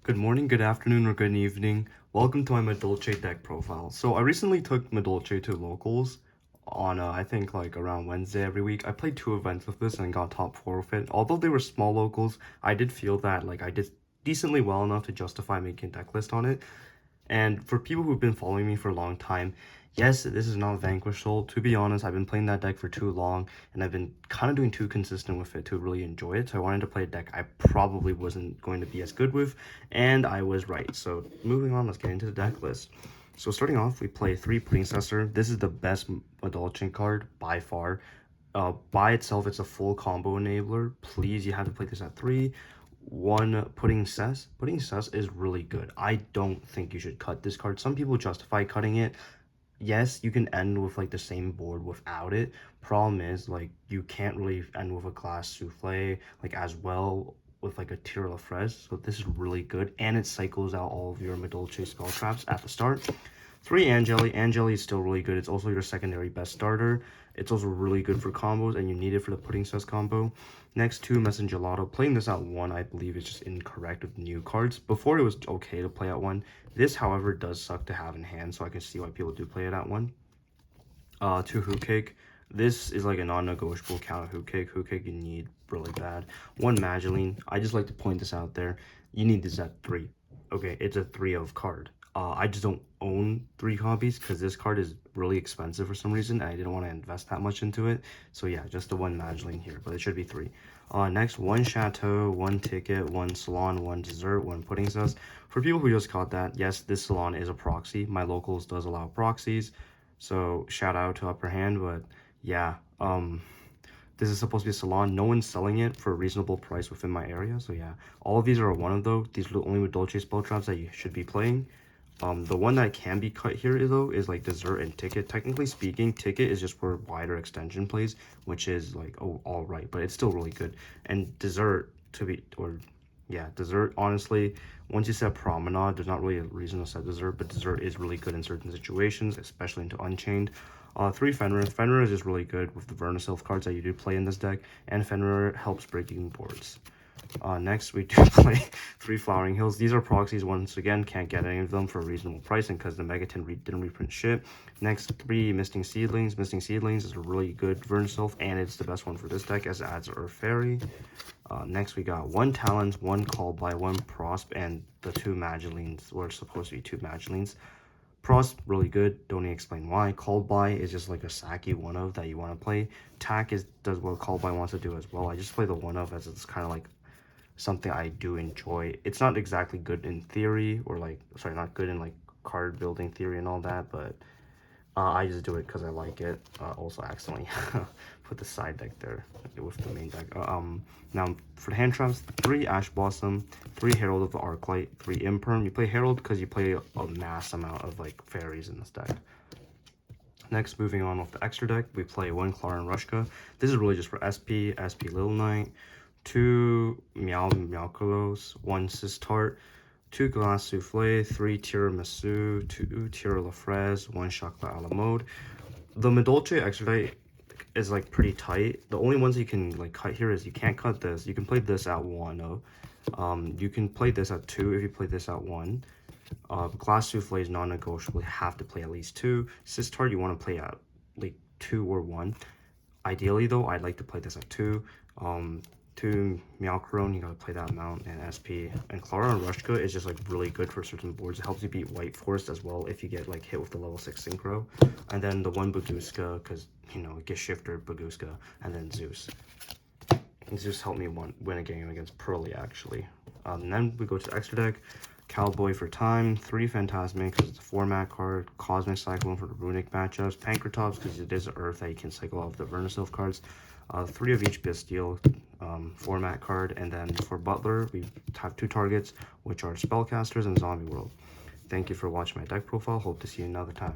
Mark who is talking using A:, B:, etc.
A: Good morning, good afternoon, or good evening. Welcome to my Madolche deck profile. So I recently took Madolche to locals on, I think, like around Wednesday every week. I played 2 events with this and got top 4 with it. Although they were small locals, I did feel that like I did decently well enough to justify making a deck list on it. And for people who've been following me for a long time, yes, this is not Vanquish Soul. To be honest, I've been playing that deck for too long, and I've been kind of doing too consistent with it to really enjoy it. So I wanted to play a deck I probably wasn't going to be as good with, and I was right. So moving on, let's get into the deck list. So starting off, we play 3 Princessor. This is the best Madolche card by far. By itself, it's a full combo enabler. Please, you have to play this at 3. 1 Pudding Cess. Pudding Cess is really good. I don't think you should cut this card. Some people justify cutting it. Yes, you can end with like the same board without it. Problem is, like, you can't really end with a glass souffle like as well with like a Tira La Fraise. So this is really good, and it cycles out all of your Madolche spell traps at the start. 3 Angeli. Angeli is still really good. It's also your secondary best starter. It's also really good for combos, and you need it for the Pudding Cess combo. Next, 2 Messengelato. Playing this at 1, I believe, is just incorrect with new cards. Before, it was okay to play at 1. This, however, does suck to have in hand, so I can see why people do play it at 1. 2 Hoot Cake. This is like a non-negotiable count Hoot Cake. Hoot Cake you need really bad. 1 Mageline. I just like to point this out there. You need this at 3. Okay, it's a 3 of card. I just don't own 3 copies because this card is really expensive for some reason, and I didn't want to invest that much into it. So yeah, just the 1 Mageline here, but it should be 3. Next, 1 Chateau, 1 Ticket, 1 Salon, 1 Dessert, 1 Pudding Sauce. For people who just caught that, yes, this Salon is a proxy. My locals does allow proxies, so shout out to Upper Hand. But yeah, this is supposed to be a salon. No one's selling it for a reasonable price within my area. So yeah, all of these are one of those. These are the only Madolche spell traps that you should be playing. The one that can be cut here though is like Dessert and Ticket. Technically speaking, Ticket is just for wider extension plays, which is like, oh, all right, but it's still really good. And Dessert Dessert, honestly, once you set Promenade, there's not really a reason to set Dessert, but Dessert is really good in certain situations, especially into Unchained. 3 Fenrir. Fenrir is just really good with the Vernisylph cards that you do play in this deck, and Fenrir helps breaking boards. Next, we do play 3 Flowering Hills. These are proxies. Once again, can't get any of them for a reasonable pricing because the Megaton didn't reprint shit. Next, 3 Misting Seedlings. Misting Seedlings is a really good Vernisylph, and it's the best one for this deck as it adds Earth Fairy. Next, we got 1 Talons, 1 Called by 1 Prosp, and the 2 Magelines were supposed to be 2 Magelines. Prosp, really good. Don't need to explain why. Called by is just like a Saki one of that you want to play. Tack does what Called by wants to do as well. I just play the one of as it's kind of like something I do enjoy. It's not exactly good in theory, or like, sorry, not good in like card building theory and all that, but I just do it because I like it. Also accidentally put the side deck there with the main deck. Now for the hand traps, 3 Ash Blossom, 3 Herald of the Arclight, 3 Imperm. You play Herald because you play a mass amount of like fairies in this deck. Next, moving on with the extra deck, we play 1 Clara and Rushka. This is really just for SP, SP Little Knight, 2 Meowcolos, 1 Sistart, 2 Glass Souffle, 3 Tiramisu, 2 Tira La Fraise, 1 Chocolat a la Mode. The Madolche extra is like pretty tight. The only ones you can like cut here is you can't cut this. You can play this at 1. You can play this at 2 if you play this at 1. Glass Souffle is non-negotiable. You have to play at least 2. Sistart you want to play at like 2 or 1. Ideally though, I'd like to play this at 2. 2 Meowcarone, you gotta play that amount, and SP. And Clara and Rushka is just like really good for certain boards. It helps you beat White Forest as well if you get like hit with the level 6 Synchro. And then the 1 Baguska, because you know, it gets Shifter, Baguska, and then Zeus. And Zeus helped me win a game against Pearly actually. And then we go to the extra deck. Cowboy for time, 3 Phantasmic because it's a format card, Cosmic Cyclone for the Runic matchups, Pancratops because it is an Earth that you can cycle off the Vernisylph cards, 3 of each Bestial format card, and then for Butler, we have 2 targets, which are Spellcasters and Zombie World. Thank you for watching my deck profile. Hope to see you another time.